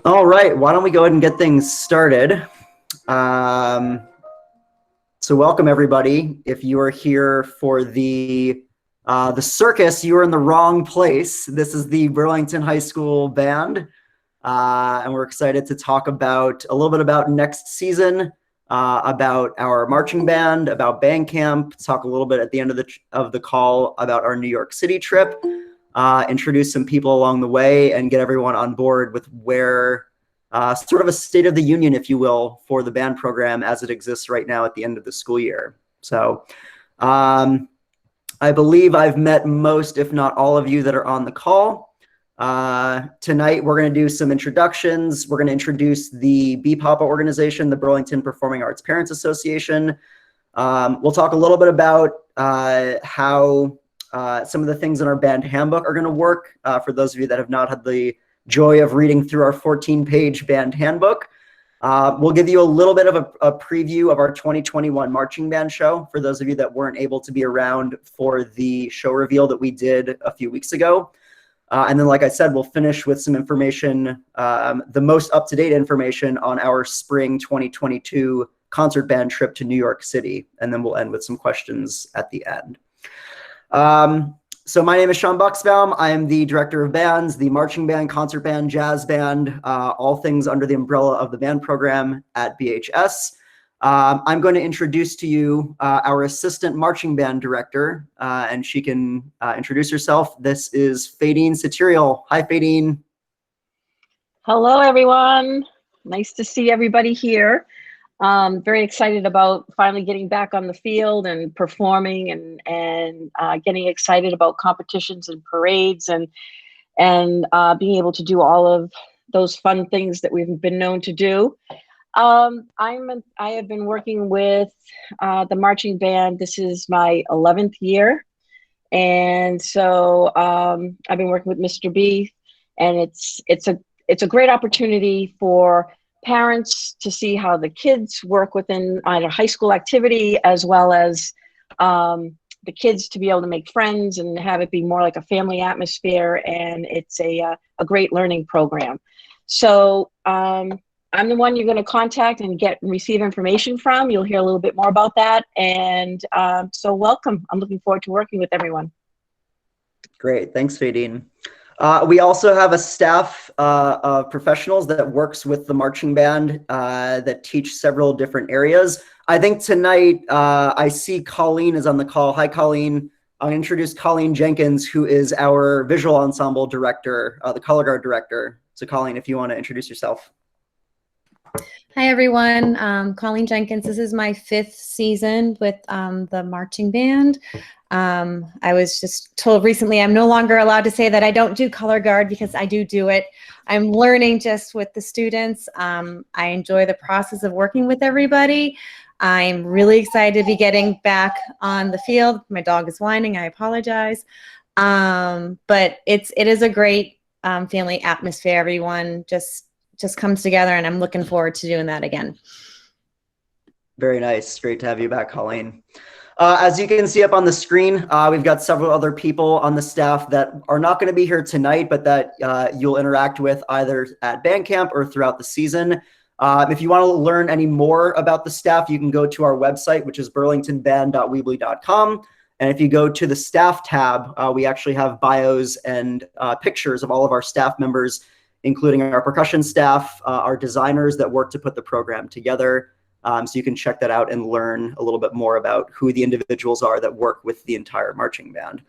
All right, why don't we go ahead and get things started? So welcome everybody. If you are here for the circus, you are in the wrong place. This is the Burlington High School Band, and we're excited to talk about a little bit about next season, about our marching band, about band camp, talk a little bit at the end of the call about our New York City trip, introduce some people along the way, and get everyone on board with where sort of a state of the union, if you will, for the band program as it exists right now at the end of the school year. So I believe I've met most, if not all of you that are on the call. Tonight, we're going to do some introductions. We're going to introduce the BPAPA organization, the Burlington Performing Arts Parents Association. We'll talk a little bit about how some of the things in our band handbook are going to work for those of you that have not had the joy of reading through our 14-page band handbook. We'll give you a little bit of a preview of our 2021 marching band show for those of you that weren't able to be around for the show reveal that we did a few weeks ago. And then, like I said, we'll finish with some information, the most up-to-date information on our spring 2022 concert band trip to New York City. And then we'll end with some questions at the end. So my name is Sean Buxbaum. I am the director of bands, the marching band, concert band, jazz band, all things under the umbrella of the band program at BHS. I'm going to introduce to you our assistant marching band director, and she can introduce herself. This is Fadine Satirial. Hi, Fadine. Hello, everyone. Nice to see everybody here. Very excited about finally getting back on the field and performing and getting excited about competitions and parades and being able to do all of those fun things that we've been known to do. I have been working with the marching band. This is my 11th year. And so I've been working with Mr. B, and it's a great opportunity for parents to see how the kids work within either high school activity, as well as the kids to be able to make friends and have it be more like a family atmosphere. And it's a great learning program. So I'm the one you're going to contact and receive information from. You'll hear a little bit more about that. And so welcome. I'm looking forward to working with everyone. Great. Thanks, Fadine. We also have a staff of professionals that works with the marching band that teach several different areas. I think tonight I see Colleen is on the call. Hi, Colleen. I'll introduce Colleen Jenkins, who is our visual ensemble director, the color guard director. So Colleen, if you want to introduce yourself. Hi, everyone. Colleen Jenkins. This is my 5th season with the marching band. I was just told recently I'm no longer allowed to say that I don't do color guard, because I do it. I'm learning just with the students. I enjoy the process of working with everybody. I'm really excited to be getting back on the field. My dog is whining. I apologize. But it is a great family atmosphere. Everyone just comes together, and I'm looking forward to doing that again. Very nice. Great to have you back, Colleen. As you can see up on the screen, we've got several other people on the staff that are not going to be here tonight, but that you'll interact with either at band camp or throughout the season. If you want to learn any more about the staff, you can go to our website, which is burlingtonband.weebly.com. And if you go to the staff tab, we actually have bios and pictures of all of our staff members, including our percussion staff, our designers that work to put the program together. So you can check that out and learn a little bit more about who the individuals are that work with the entire marching band.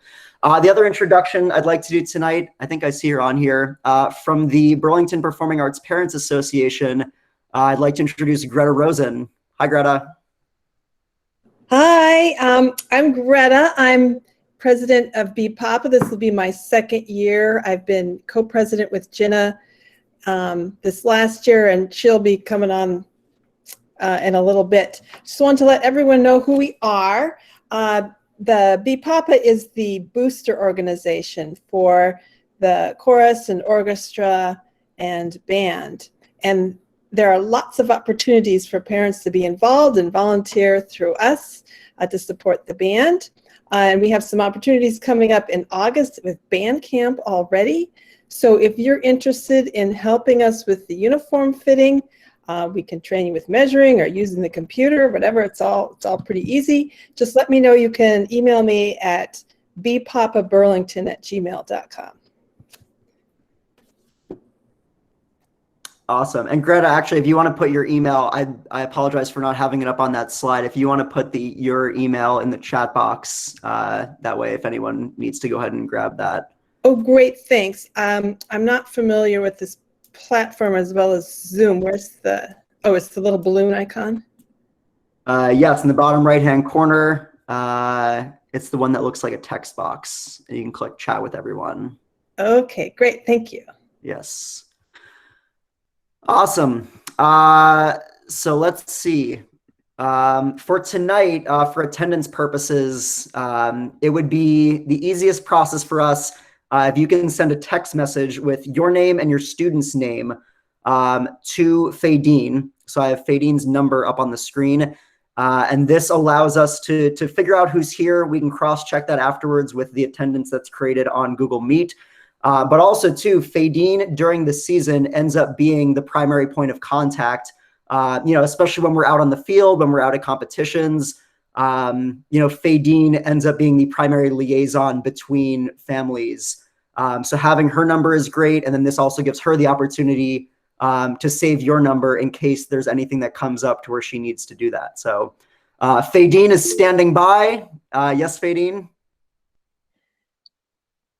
The other introduction I'd like to do tonight, I think I see her on here, from the Burlington Performing Arts Parents Association, I'd like to introduce Greta Rosen. Hi, Greta. Hi, I'm Greta. I'm president of BPAPA. This will be my 2nd year. I've been co-president with Jenna this last year, and she'll be coming on in a little bit. Just want to let everyone know who we are. The BPAPA is the booster organization for the chorus and orchestra and band. And there are lots of opportunities for parents to be involved and volunteer through us to support the band. And we have some opportunities coming up in August with band camp already. So if you're interested in helping us with the uniform fitting, we can train you with measuring or using the computer, whatever. It's all pretty easy. Just let me know. You can email me at bpapaburlington@gmail.com. Awesome. And Greta, actually, if you want to put your email, I apologize for not having it up on that slide. If you want to put your email in the chat box, that way, if anyone needs to go ahead and grab that. Oh, great. Thanks. I'm not familiar with this platform as well as Zoom. Where's the, oh, it's the little balloon icon? Yeah, it's in the bottom right-hand corner. It's the one that looks like a text box. And you can click chat with everyone. Okay, great. Thank you. Yes. Awesome. So let's see. For tonight, for attendance purposes, it would be the easiest process for us if you can send a text message with your name and your student's name to Fadine. So I have Fadine's number up on the screen. And this allows us to figure out who's here. We can cross-check that afterwards with the attendance that's created on Google Meet. But also, too, Fadine during the season ends up being the primary point of contact, especially when we're out on the field, when we're out at competitions. Fadine ends up being the primary liaison between families. So having her number is great. And then this also gives her the opportunity to save your number in case there's anything that comes up to where she needs to do that. So Fadine is standing by. Yes, Fadine?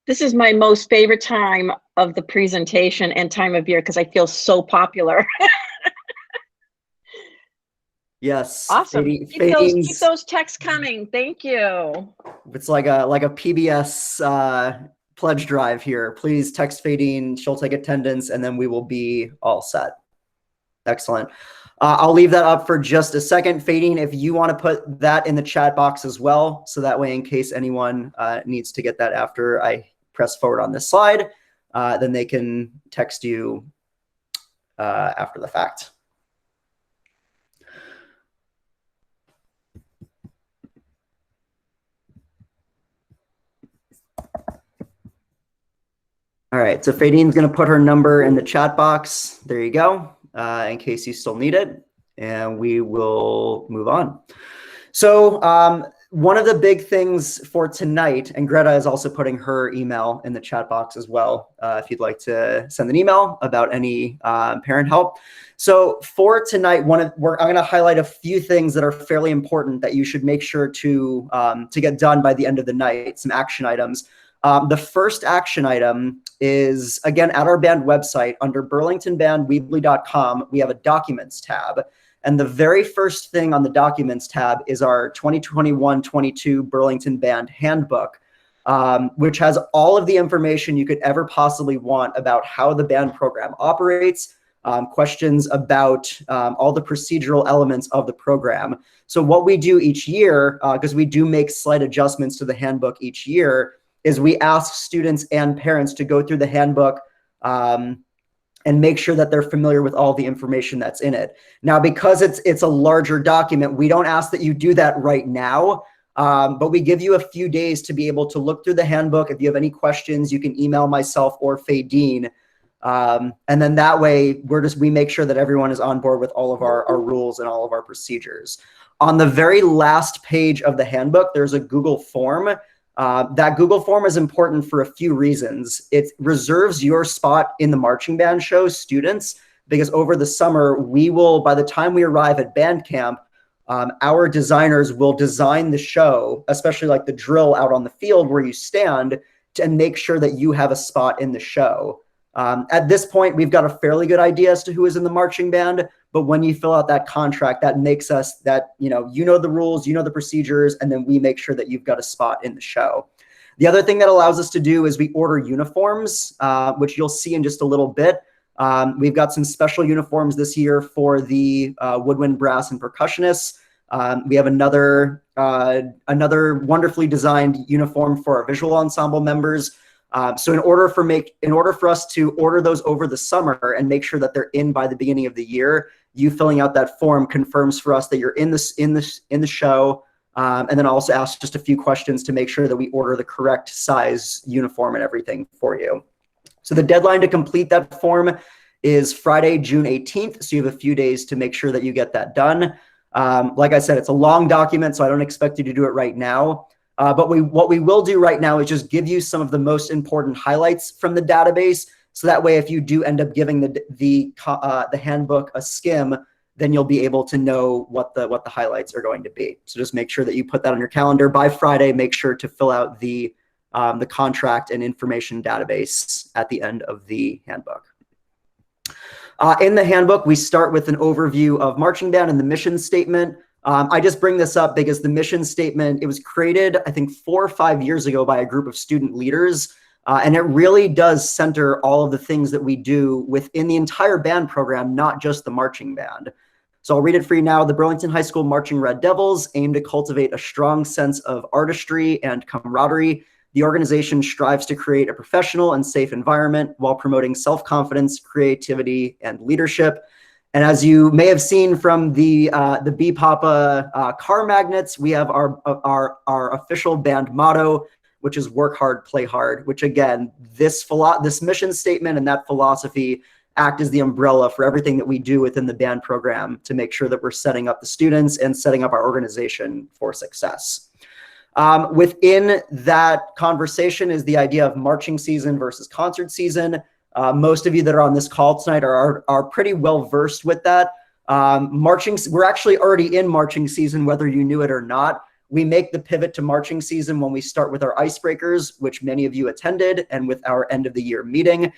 This is my most favorite time of the presentation and time of year because I feel so popular. Yes. Awesome. Keep those texts coming. Thank you. It's like a PBS pledge drive here. Please text Fadine. She'll take attendance, and then we will be all set. Excellent. I'll leave that up for just a second. Fadine, if you want to put that in the chat box as well, so that way in case anyone needs to get that after I press forward on this slide, then they can text you after the fact. All right, so Fadine's going to put her number in the chat box. There you go, in case you still need it, and we will move on. So one of the big things for tonight, and Greta is also putting her email in the chat box as well, if you'd like to send an email about any parent help. So for tonight, I'm going to highlight a few things that are fairly important that you should make sure to get done by the end of the night, some action items. The first action item is, again, at our band website under burlingtonbandweebly.com, we have a documents tab. And the very first thing on the documents tab is our 2021-22 Burlington Band Handbook, which has all of the information you could ever possibly want about how the band program operates, questions about all the procedural elements of the program. So what we do each year, because we do make slight adjustments to the handbook each year, is we ask students and parents to go through the handbook and make sure that they're familiar with all the information that's in it. Now, because it's a larger document, we don't ask that you do that right now, but we give you a few days to be able to look through the handbook. If you have any questions, you can email myself or Fadine. And then that way, we make sure that everyone is on board with all of our rules and all of our procedures. On the very last page of the handbook, there's a Google form. That Google form is important for a few reasons. It reserves your spot in the marching band show students, because over the summer, by the time we arrive at band camp, our designers will design the show, especially like the drill out on the field where you stand, and make sure that you have a spot in the show. At this point, we've got a fairly good idea as to who is in the marching band, but when you fill out that contract, that makes us that, you know the rules, you know the procedures, and then we make sure that you've got a spot in the show. The other thing that allows us to do is we order uniforms, which you'll see in just a little bit. We've got some special uniforms this year for the woodwind, brass, and percussionists. We have another wonderfully designed uniform for our visual ensemble members. So in order for us to order those over the summer and make sure that they're in by the beginning of the year, you filling out that form confirms for us that you're in the show, and then also asks just a few questions to make sure that we order the correct size uniform and everything for you. So the deadline to complete that form is Friday, June 18th. So you have a few days to make sure that you get that done. Like I said, it's a long document, so I don't expect you to do it right now. But what we will do right now is just give you some of the most important highlights from the database. So that way, if you do end up giving the handbook a skim, then you'll be able to know what the highlights are going to be. So just make sure that you put that on your calendar by Friday. Make sure to fill out the contract and information database at the end of the handbook. In the handbook, we start with an overview of marching band and the mission statement. I just bring this up because the mission statement, it was created, I think, 4 or 5 years ago by a group of student leaders. And it really does center all of the things that we do within the entire band program, not just the marching band. So I'll read it for you now. The Burlington High School Marching Red Devils aim to cultivate a strong sense of artistry and camaraderie. The organization strives to create a professional and safe environment while promoting self-confidence, creativity, and leadership. And as you may have seen from the BPAPA car magnets, we have our official band motto, which is work hard, play hard, which again, this mission statement and that philosophy act as the umbrella for everything that we do within the band program to make sure that we're setting up the students and setting up our organization for success. Within that conversation is the idea of marching season versus concert season. Most of you that are on this call tonight are pretty well versed with that. We're actually already in marching season, whether you knew it or not. We make the pivot to marching season when we start with our icebreakers, which many of you attended, and with our end of the year meeting.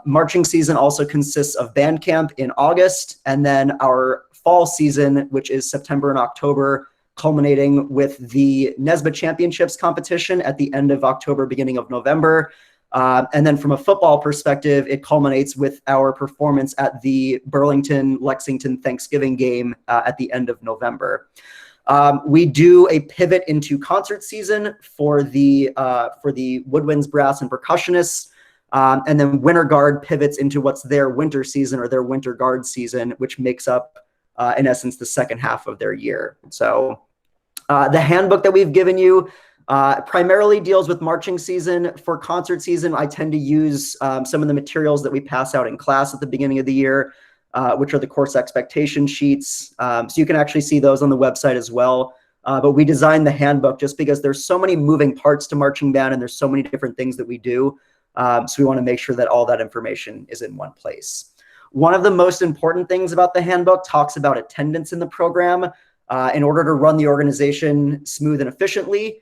Marching season also consists of band camp in August, and then our fall season, which is September and October, culminating with the NESBA Championships competition at the end of October, beginning of November. And then from a football perspective, it culminates with our performance at the Burlington-Lexington Thanksgiving game at the end of November. We do a pivot into concert season for the woodwinds, brass, and percussionists. And then Winter Guard pivots into what's their winter season or their Winter Guard season, which makes up, in essence, the second half of their year. So the handbook that we've given you primarily deals with marching season. For concert season, I tend to use some of the materials that we pass out in class at the beginning of the year, which are the course expectation sheets. So you can actually see those on the website as well. But we designed the handbook just because there's so many moving parts to marching band and there's so many different things that we do. So we want to make sure that all that information is in one place. One of the most important things about the handbook talks about attendance in the program. In order to run the organization smooth and efficiently,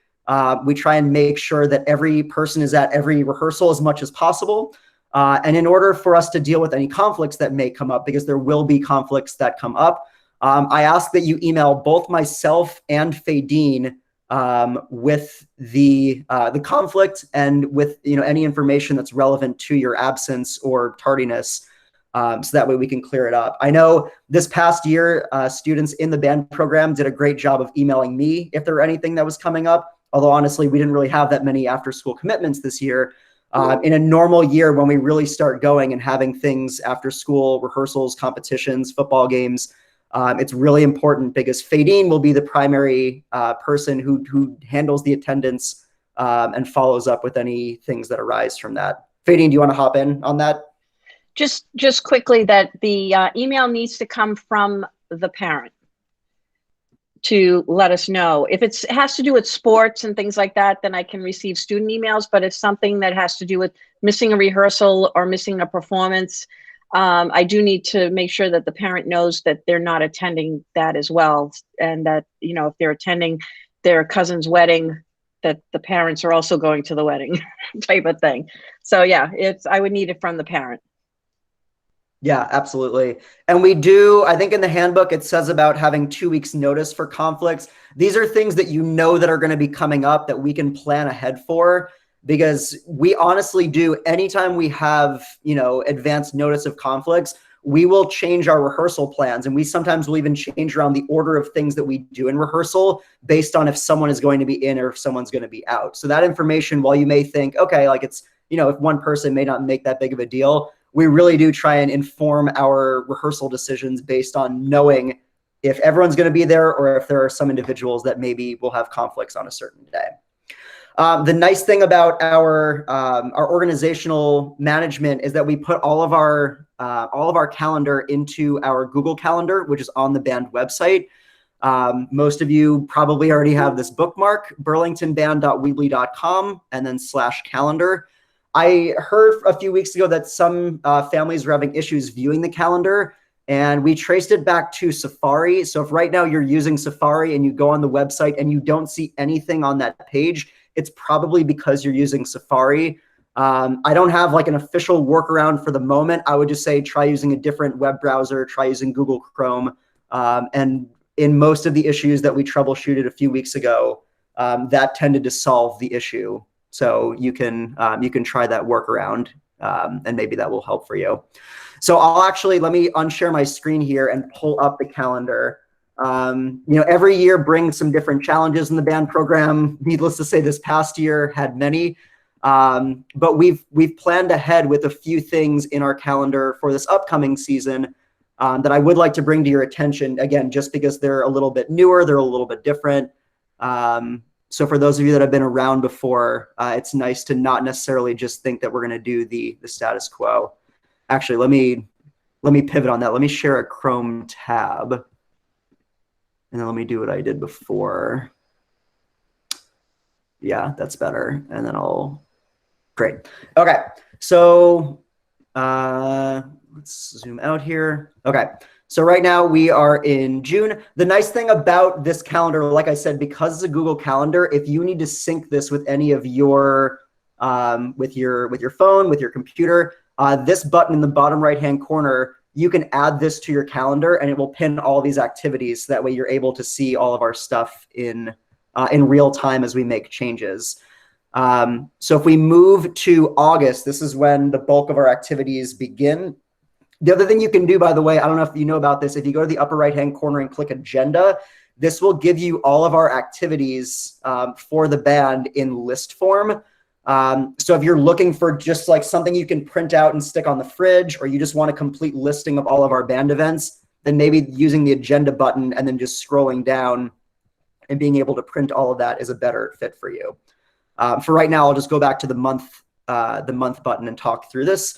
we try and make sure that every person is at every rehearsal as much as possible. And in order for us to deal with any conflicts that may come up, because there will be conflicts that come up, I ask that you email both myself and Fadine with the conflict and with any information that's relevant to your absence or tardiness, so that way we can clear it up. I know this past year, students in the band program did a great job of emailing me if there were anything that was coming up, although honestly, we didn't really have that many after-school commitments this year. In a normal year, when we really start going and having things after school, rehearsals, competitions, football games, it's really important because Fadine will be the primary person who handles the attendance and follows up with any things that arise from that. Fadine, do you want to hop in on that? Just quickly, that the email needs to come from the parent to let us know. If it has to do with sports and things like that, then I can receive student emails. But if something that has to do with missing a rehearsal or missing a performance, I do need to make sure that the parent knows that they're not attending that as well. And that, if they're attending their cousin's wedding, that the parents are also going to the wedding type of thing. So yeah, I would need it from the parent. Yeah, absolutely. And we do, I think in the handbook, it says about having 2 weeks notice for conflicts. These are things that that are going to be coming up that we can plan ahead for, because we honestly do, anytime we have, advanced notice of conflicts, we will change our rehearsal plans. And we sometimes will even change around the order of things that we do in rehearsal based on if someone is going to be in or if someone's going to be out. So that information, while you may think, okay, like it's, if one person may not make that big of a deal, we really do try and inform our rehearsal decisions based on knowing if everyone's going to be there or if there are some individuals that maybe will have conflicts on a certain day. The nice thing about our organizational management is that we put all of our calendar into our Google Calendar, which is on the band website. Most of you probably already have this bookmark, burlingtonband.weebly.com and then /calendar. I heard a few weeks ago that some families were having issues viewing the calendar, and we traced it back to Safari. So if right now you're using Safari and you go on the website and you don't see anything on that page, it's probably because you're using Safari. I don't have like an official workaround for the moment. I would just say try using a different web browser, try using Google Chrome. And in most of the issues that we troubleshooted a few weeks ago, that tended to solve the issue. So you can try that workaround, and maybe that will help for you. So let me unshare my screen here and pull up the calendar. Every year brings some different challenges in the band program. Needless to say, this past year had many, but we've planned ahead with a few things in our calendar for this upcoming season that I would like to bring to your attention. Again, just because they're a little bit newer, they're a little bit different. So for those of you that have been around before, it's nice to not necessarily just think that we're going to do the status quo. Actually, let me pivot on that. Let me share a Chrome tab, and then let me do what I did before. Yeah, that's better. And then great. Okay, so let's zoom out here. Okay. So right now we are in June. The nice thing about this calendar, like I said, because it's a Google Calendar, if you need to sync this with any of your, with your phone, with your computer, this button in the bottom right-hand corner, you can add this to your calendar and it will pin all these activities. That way you're able to see all of our stuff in real time as we make changes. So if we move to August, this is when the bulk of our activities begin. The other thing you can do, by the way, I don't know if you know about this, if you go to the upper right-hand corner and click Agenda, this will give you all of our activities for the band in list form. So if you're looking for just like something you can print out and stick on the fridge, or you just want a complete listing of all of our band events, then maybe using the Agenda button and then just scrolling down and being able to print all of that is a better fit for you. For right now, I'll just go back to the month button and talk through this.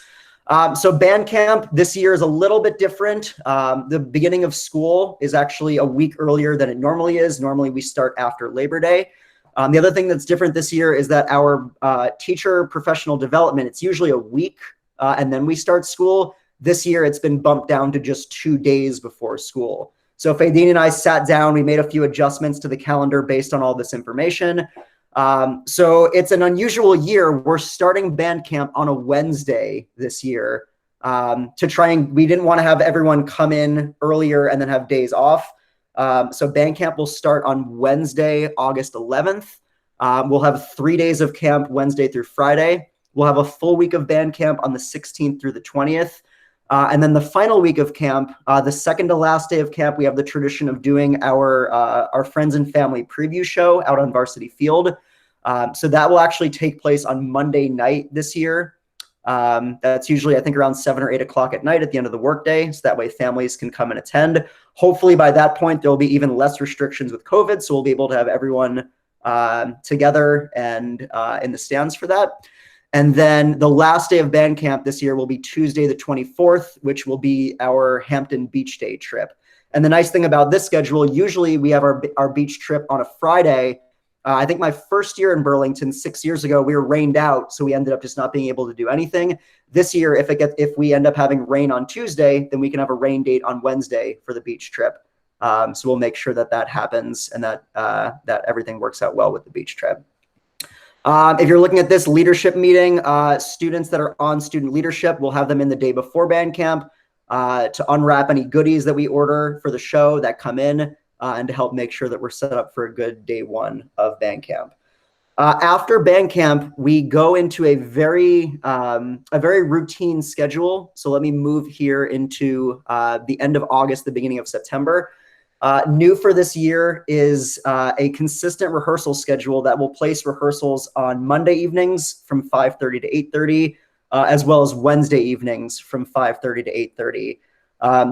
So band camp this year is a little bit different. The beginning of school is actually a week earlier than it normally is. Normally we start after Labor Day. The other thing that's different this year is that our teacher professional development, it's usually a week and then we start school. This year it's been bumped down to just 2 days before school. So Faydeen and I sat down, we made a few adjustments to the calendar based on all this information. So it's an unusual year. We're starting band camp on a Wednesday this year to try and, we didn't want to have everyone come in earlier and then have days off. So band camp will start on Wednesday, August 11th. We'll have 3 days of camp, Wednesday through Friday. We'll have a full week of band camp on the 16th through the 20th. And then the final week of camp, the second to last day of camp, we have the tradition of doing our friends and family preview show out on Varsity Field. So that will actually take place on Monday night this year. That's usually, I think, around 7 or 8 o'clock at night at the end of the workday. So that way families can come and attend. Hopefully by that point, there'll be even less restrictions with COVID. So we'll be able to have everyone together and in the stands for that. And then the last day of band camp this year will be Tuesday, the 24th, which will be our Hampton Beach Day trip. And the nice thing about this schedule, usually we have our beach trip on a Friday. I think my first year in Burlington 6 years ago, we were rained out. So we ended up just not being able to do anything. This year, if we end up having rain on Tuesday, then we can have a rain date on Wednesday for the beach trip. So we'll make sure that that happens and that everything works out well with the beach trip. If you're looking at this leadership meeting, students that are on student leadership, we'll have them in the day before band camp to unwrap any goodies that we order for the show that come in and to help make sure that we're set up for a good day one of band camp. After band camp, we go into a very routine schedule. So let me move here into the end of August, the beginning of September. New for this year is a consistent rehearsal schedule that will place rehearsals on Monday evenings from 5:30 to 8:30, as well as Wednesday evenings from 5:30 to 8:30.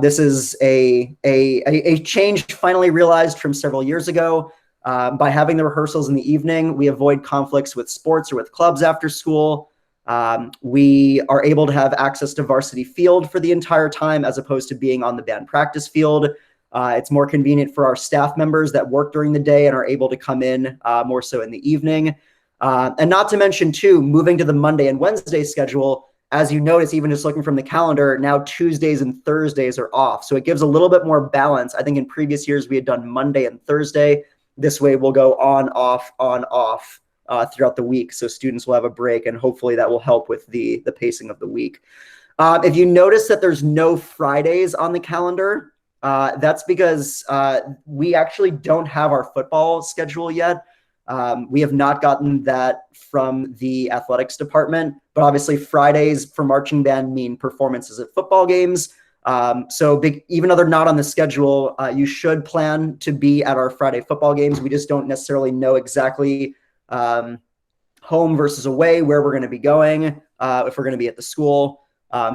This is a change finally realized from several years ago. By having the rehearsals in the evening, we avoid conflicts with sports or with clubs after school. We are able to have access to varsity field for the entire time as opposed to being on the band practice field. It's more convenient for our staff members that work during the day and are able to come in more so in the evening. And not to mention, too, moving to the Monday and Wednesday schedule, as you notice, even just looking from the calendar, now Tuesdays and Thursdays are off. So it gives a little bit more balance. I think in previous years we had done Monday and Thursday. This way we'll go on, off throughout the week. So students will have a break, and hopefully that will help with the pacing of the week. If you notice that there's no Fridays on the calendar, that's because we actually don't have our football schedule yet. We have not gotten that from the athletics department, but obviously Fridays for marching band mean performances at football games. Even though they're not on the schedule, you should plan to be at our Friday football games. We just don't necessarily know exactly home versus away, where we're going to be going, if we're going to be at the school.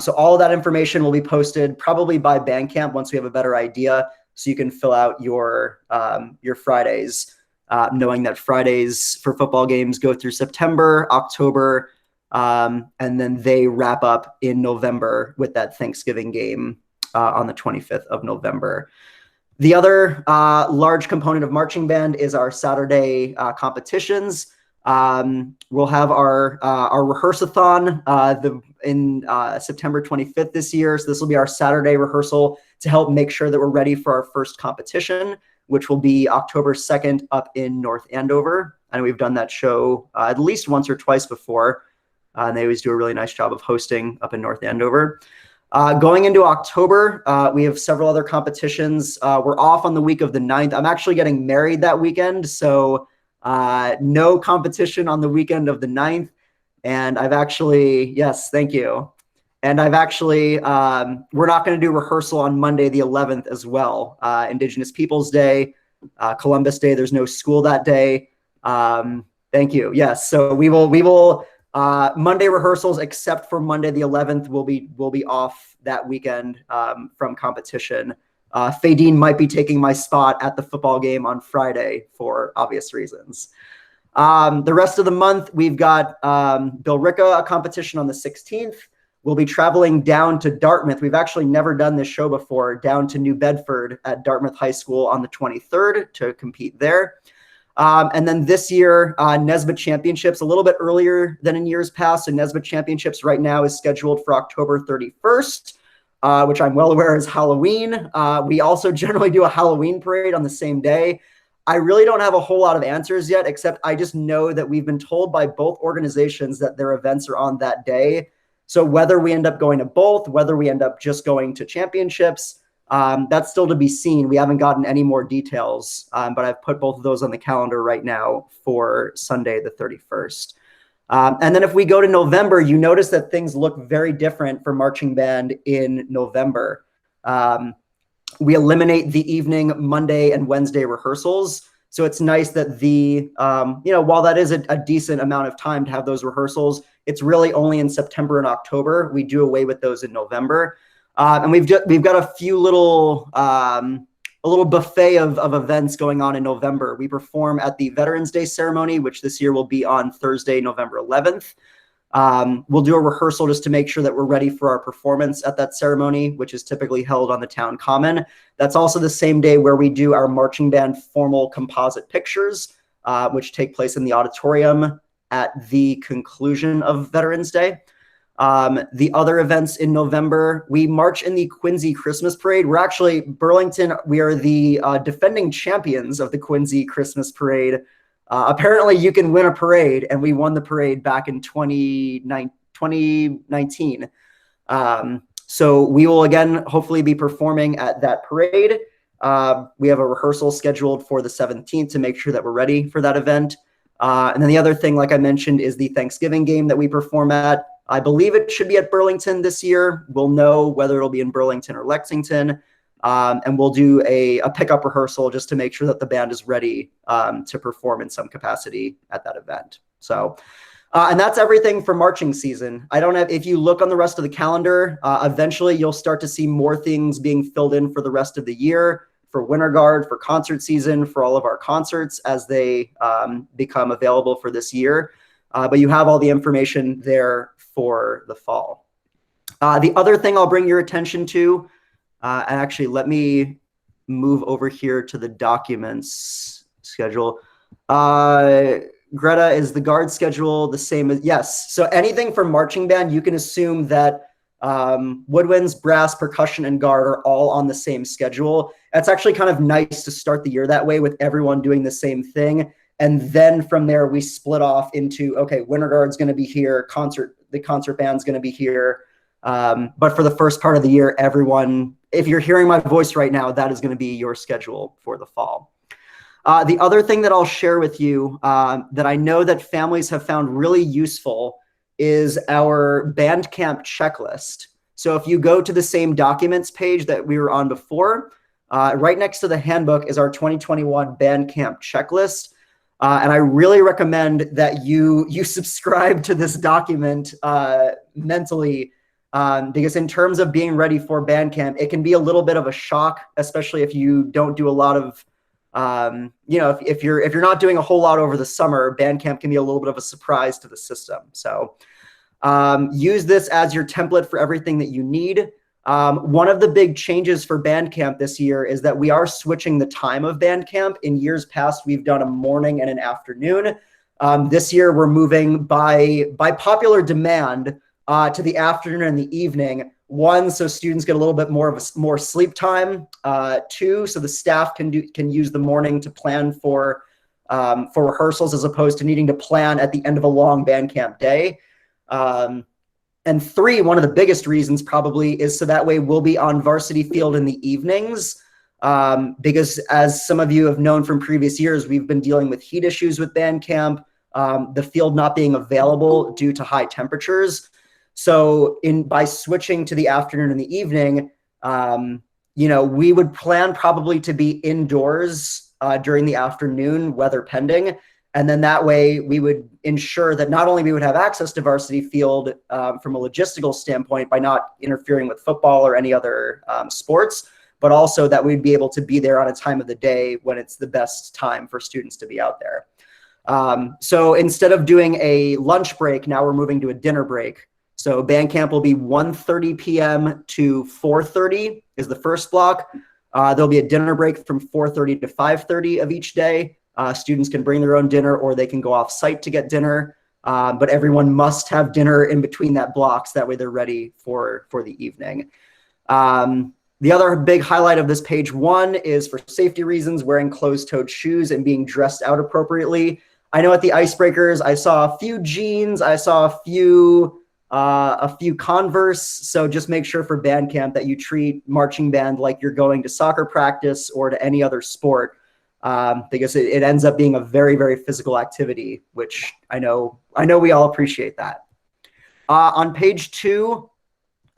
So all of that information will be posted probably by band camp once we have a better idea, so you can fill out your Fridays. Knowing that Fridays for football games go through September, October, and then they wrap up in November with that Thanksgiving game on the 25th of November. The other large component of marching band is our Saturday competitions. We'll have our rehearsathon in September 25th this year. So this will be our Saturday rehearsal to help make sure that we're ready for our first competition, which will be October 2nd up in North Andover. And we've done that show at least once or twice before. And they always do a really nice job of hosting up in North Andover. Going into October, we have several other competitions. We're off on the week of the 9th. I'm actually getting married that weekend, so no competition on the weekend of the 9th. And I've actually, yes, thank you. And I've actually, we're not going to do rehearsal on Monday, the 11th as well. Indigenous Peoples Day, Columbus Day, there's no school that day. Thank you. Yes. So we will Monday rehearsals, except for Monday, the 11th, will be off that weekend from competition. Fadine might be taking my spot at the football game on Friday for obvious reasons. The rest of the month, we've got Bill Ricca, a competition on the 16th. We'll be traveling down to Dartmouth. We've actually never done this show before, down to New Bedford at Dartmouth High School on the 23rd to compete there. And then this year, NSBA Championships, a little bit earlier than in years past. So NSBA Championships right now is scheduled for October 31st, which I'm well aware is Halloween. We also generally do a Halloween parade on the same day. I really don't have a whole lot of answers yet, except I just know that we've been told by both organizations that their events are on that day. So whether we end up going to both, whether we end up just going to championships, that's still to be seen. We haven't gotten any more details, but I've put both of those on the calendar right now for Sunday, the 31st. And then if we go to November, you notice that things look very different for marching band in November. We eliminate the evening Monday and Wednesday rehearsals. So it's nice that while that is a decent amount of time to have those rehearsals, it's really only in September and October. We do away with those in November. And we've got a few a little buffet of events going on in November. We perform at the Veterans Day ceremony, which this year will be on Thursday, November 11th. We'll do a rehearsal just to make sure that we're ready for our performance at that ceremony, which is typically held on the town common. That's also the same day where we do our marching band formal composite pictures, which take place in the auditorium at the conclusion of Veterans Day. The other events in November, we march in the Quincy Christmas Parade. We're actually, Burlington, we are the defending champions of the Quincy Christmas Parade. Apparently you can win a parade, and we won the parade back in 2019. So we will again hopefully be performing at that parade. We have a rehearsal scheduled for the 17th to make sure that we're ready for that event. And then the other thing, like I mentioned, is the Thanksgiving game that we perform at. I believe it should be at Burlington this year. We'll know whether it'll be in Burlington or Lexington. And we'll do a pickup rehearsal just to make sure that the band is ready to perform in some capacity at that event. So, and that's everything for marching season. If you look on the rest of the calendar, eventually you'll start to see more things being filled in for the rest of the year. Winter Guard, for concert season, for all of our concerts as they become available for this year. But you have all the information there for the fall. The other thing I'll bring your attention to, and actually let me move over here to the documents schedule. Greta, is the Guard schedule the same as, yes. So anything from marching band, you can assume that woodwinds, brass, percussion, and Guard are all on the same schedule. That's actually kind of nice to start the year that way with everyone doing the same thing. And then from there, we split off into, okay, Winter Guard's going to be here, the concert band's going to be here. But for the first part of the year, everyone, if you're hearing my voice right now, that is going to be your schedule for the fall. The other thing that I'll share with you that I know that families have found really useful is our Bandcamp checklist. So if you go to the same documents page that we were on before, right next to the handbook is our 2021 Bandcamp checklist. And I really recommend that you subscribe to this document mentally, because in terms of being ready for band camp, it can be a little bit of a shock, especially if you don't do a lot of, if you're not doing a whole lot over the summer, band camp can be a little bit of a surprise to the system. So use this as your template for everything that you need. One of the big changes for band camp this year is that we are switching the time of band camp. In years past, we've done a morning and an afternoon. This year, we're moving by popular demand to the afternoon and the evening. One, so students get a little bit more sleep time. Two, so the staff can use the morning to plan for rehearsals as opposed to needing to plan at the end of a long band camp day. And three, one of the biggest reasons probably is so that way we'll be on varsity field in the evenings, because as some of you have known from previous years, we've been dealing with heat issues with band camp, the field not being available due to high temperatures. So by switching to the afternoon and the evening, we would plan probably to be indoors during the afternoon, weather pending. And then that way we would ensure that not only we would have access to varsity field from a logistical standpoint by not interfering with football or any other sports, but also that we'd be able to be there on a time of the day when it's the best time for students to be out there. So instead of doing a lunch break, now we're moving to a dinner break. So band camp will be 1:30 p.m. to 4:30 is the first block. There'll be a dinner break from 4:30 to 5:30 of each day. Students can bring their own dinner or they can go off site to get dinner, but everyone must have dinner in between that blocks. That way they're ready for the evening. The other big highlight of this page one is for safety reasons, wearing closed-toed shoes and being dressed out appropriately. I know at the Icebreakers, I saw a few jeans, I saw a few Converse. So just make sure for band camp that you treat marching band like you're going to soccer practice or to any other sport. Because it ends up being a very, very physical activity, which I know we all appreciate that. On page two,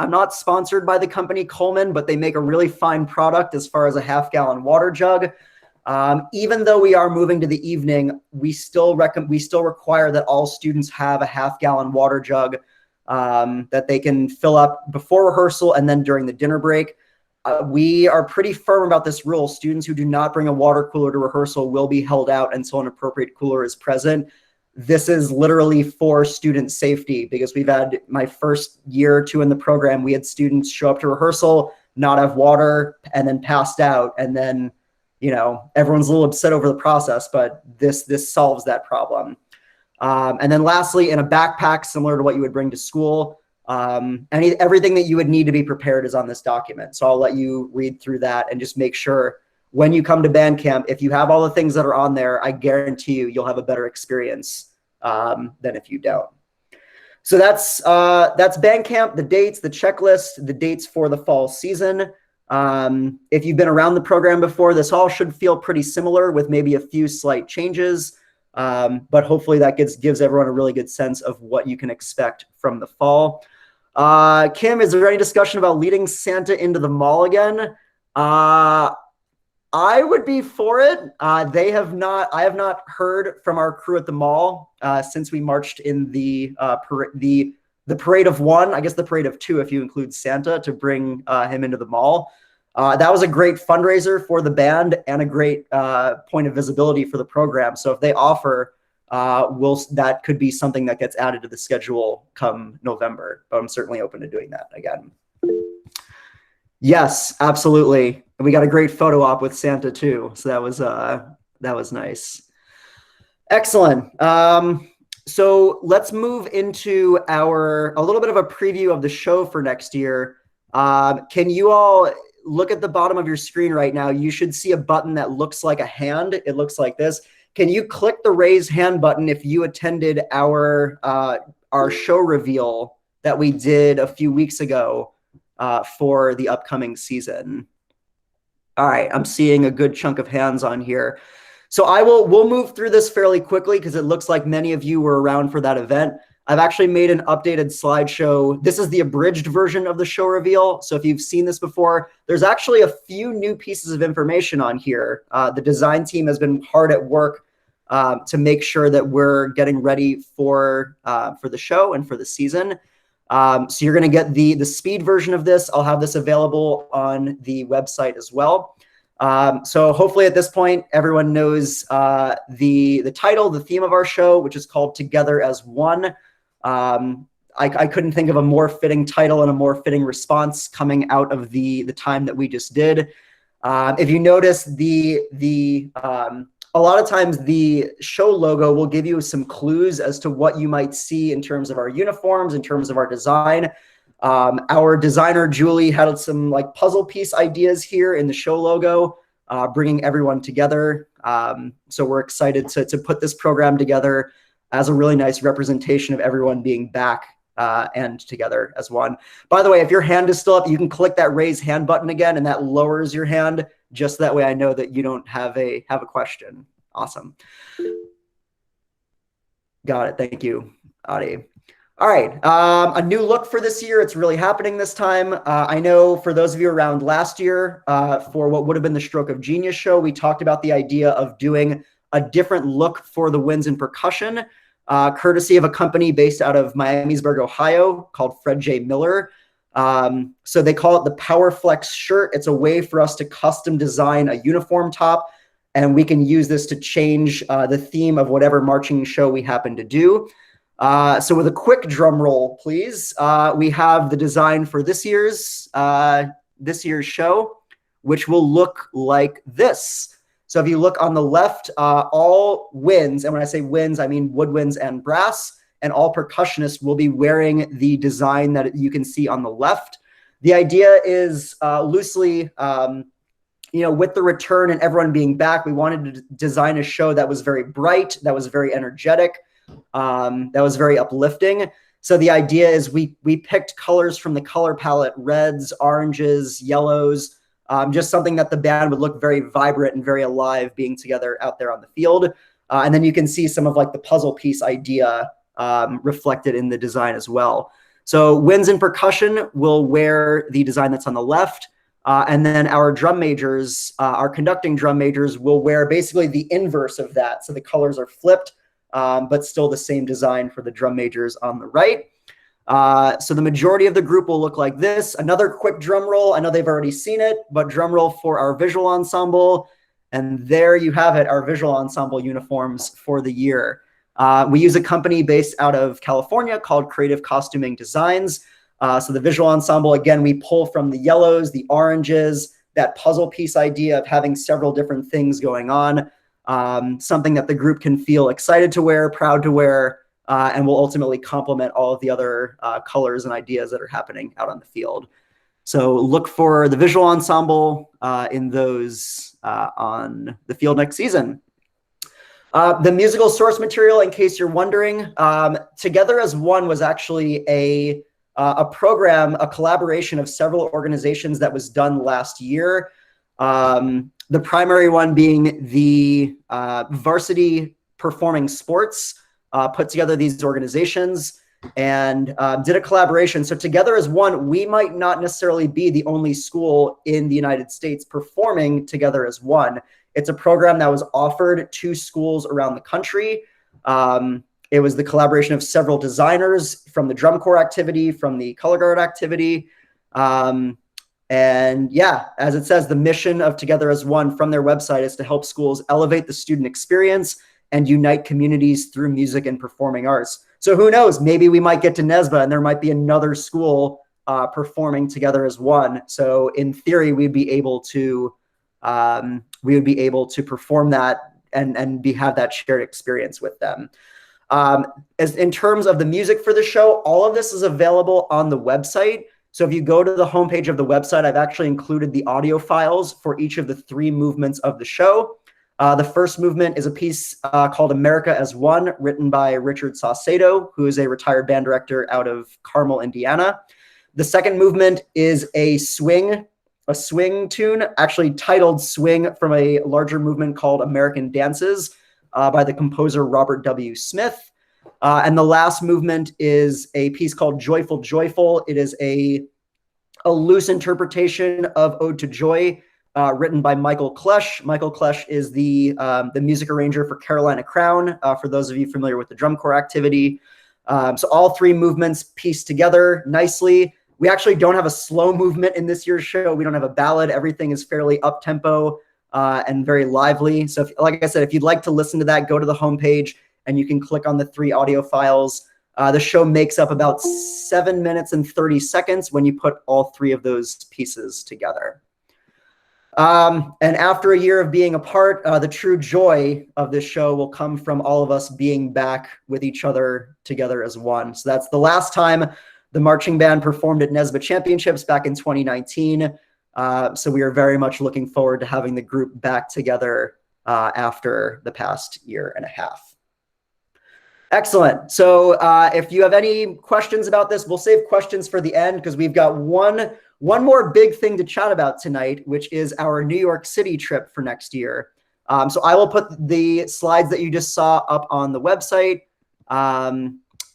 I'm not sponsored by the company Coleman, but they make a really fine product as far as a half-gallon water jug. Even though we are moving to the evening, we still require that all students have a half-gallon water jug that they can fill up before rehearsal and then during the dinner break. We are pretty firm about this rule. Students who do not bring a water cooler to rehearsal will be held out until an appropriate cooler is present. This is literally for student safety because we've had my first year or two in the program, we had students show up to rehearsal, not have water, and then passed out. And then, everyone's a little upset over the process, but this solves that problem. And then lastly, in a backpack, similar to what you would bring to school, everything that you would need to be prepared is on this document. So I'll let you read through that and just make sure when you come to band camp, if you have all the things that are on there, I guarantee you'll have a better experience than if you don't. So that's band camp, the dates, the checklist, the dates for the fall season. If you've been around the program before, this all should feel pretty similar with maybe a few slight changes. But hopefully that gives everyone a really good sense of what you can expect from the fall. Kim, is there any discussion about leading Santa into the mall again? I would be for it. I have not heard from our crew at the mall since we marched in the parade of one, I guess the parade of two, if you include Santa, to bring him into the mall. That was a great fundraiser for the band and a great point of visibility for the program. So if they offer, that could be something that gets added to the schedule come November. But I'm certainly open to doing that again. Yes, absolutely. And we got a great photo op with Santa too. So that was nice. Excellent. So let's move into a little bit of a preview of the show for next year. Can you all look at the bottom of your screen right now? You should see a button that looks like a hand. It looks like this. Can you click the raise hand button if you attended our show reveal that we did a few weeks ago for the upcoming season? All right, I'm seeing a good chunk of hands on here. So we'll move through this fairly quickly because it looks like many of you were around for that event. I've actually made an updated slideshow. This is the abridged version of the show reveal. So if you've seen this before, there's actually a few new pieces of information on here. The design team has been hard at work to make sure that we're getting ready for the show and for the season. So you're going to get the speed version of this. I'll have this available on the website as well. So hopefully at this point, everyone knows the title, the theme of our show, which is called Together as One. I couldn't think of a more fitting title and a more fitting response coming out of the time that we just did. If you notice, a lot of times the show logo will give you some clues as to what you might see in terms of our uniforms, in terms of our design. Our designer, Julie, had some like puzzle piece ideas here in the show logo, bringing everyone together. So we're excited to put this program together as a really nice representation of everyone being back and together as one. By the way, if your hand is still up, you can click that raise hand button again, and that lowers your hand. Just that way I know that you don't have a question. Awesome. Got it. Thank you, Adi. All right. A new look for this year. It's really happening this time. I know for those of you around last year, for what would have been the Stroke of Genius show, we talked about the idea of doing a different look for the winds and percussion, courtesy of a company based out of Miamisburg, Ohio, called Fred J. Miller. So they call it the Power Flex shirt. It's a way for us to custom design a uniform top, and we can use this to change the theme of whatever marching show we happen to do. So with a quick drum roll, please, we have the design for this year's show, which will look like this. So if you look on the left, all winds, and when I say winds, I mean woodwinds and brass, and all percussionists will be wearing the design that you can see on the left. The idea is loosely, with the return and everyone being back, we wanted to design a show that was very bright, that was very energetic, that was very uplifting. So the idea is we picked colors from the color palette: reds, oranges, yellows, just something that the band would look very vibrant and very alive being together out there on the field. And then you can see some of like the puzzle piece idea reflected in the design as well. So winds and percussion will wear the design that's on the left. And then our drum majors, our conducting drum majors, will wear basically the inverse of that. So the colors are flipped, but still the same design for the drum majors on the right. So the majority of the group will look like this. Another quick drum roll. I know they've already seen it, but drum roll for our visual ensemble. And there you have it, our visual ensemble uniforms for the year. We use a company based out of California called Creative Costuming Designs. So the visual ensemble, again, we pull from the yellows, the oranges, that puzzle piece idea of having several different things going on, something that the group can feel excited to wear, proud to wear, and will ultimately complement all of the other colors and ideas that are happening out on the field. So look for the visual ensemble in those on the field next season. The musical source material, in case you're wondering, Together as One was actually a program, a collaboration of several organizations that was done last year. The primary one being the Varsity Performing Sports put together these organizations and did a collaboration. So Together as One, we might not necessarily be the only school in the United States performing Together as One. It's a program that was offered to schools around the country. It was the collaboration of several designers from the drum corps activity, from the color guard activity. And And yeah, as it says, the mission of Together as One from their website is to help schools elevate the student experience and unite communities through music and performing arts. So who knows, maybe we might get to NYSBA and there might be another school performing Together as One. So in theory, we'd be able to perform that and have that shared experience with them. As in terms of the music for the show, all of this is available on the website. So if you go to the homepage of the website, I've actually included the audio files for each of the 3 movements of the show. The first movement is a piece called America as One, written by Richard Saucedo, who is a retired band director out of Carmel, Indiana. The second movement is a swing tune, actually titled Swing, from a larger movement called American Dances by the composer Robert W. Smith. And the last movement is a piece called Joyful, Joyful. It is a loose interpretation of Ode to Joy, written by Michael Klesch. Michael Klesch is the music arranger for Carolina Crown, for those of you familiar with the drum corps activity. So all 3 movements pieced together nicely. We actually don't have a slow movement in this year's show. We don't have a ballad. Everything is fairly up-tempo and very lively. So like I said, if you'd like to listen to that, go to the homepage and you can click on the 3 audio files. The show makes up about 7 minutes and 30 seconds when you put all 3 of those pieces together. And after a year of being apart, the true joy of this show will come from all of us being back with each other together as one. So that's the last time the marching band performed at NYSBA Championships back in 2019. So we are very much looking forward to having the group back together after the past year and a half. Excellent. So if you have any questions about this, we'll save questions for the end because we've got one more big thing to chat about tonight, which is our New York City trip for next year. So I will put the slides that you just saw up on the website.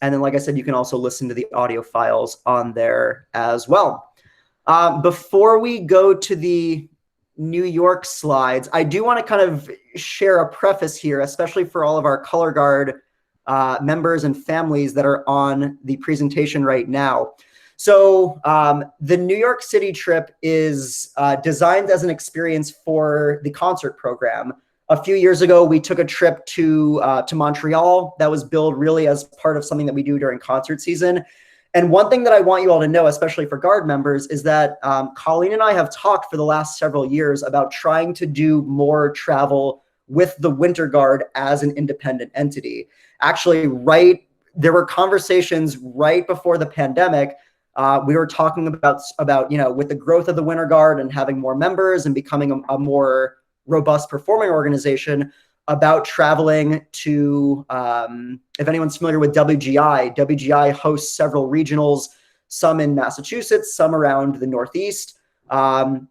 And then, like I said, you can also listen to the audio files on there as well. Before we go to the New York slides, I do want to kind of share a preface here, especially for all of our Color Guard members and families that are on the presentation right now. So the New York City trip is designed as an experience for the concert program. A few years ago, we took a trip to Montreal that was billed really as part of something that we do during concert season. And one thing that I want you all to know, especially for Guard members, is that Colleen and I have talked for the last several years about trying to do more travel with the Winter Guard as an independent entity. Actually, there were conversations right before the pandemic. We were talking about with the growth of the Winter Guard and having more members and becoming a more robust performing organization, about traveling to, if anyone's familiar with WGI hosts several regionals, some in Massachusetts, some around the Northeast,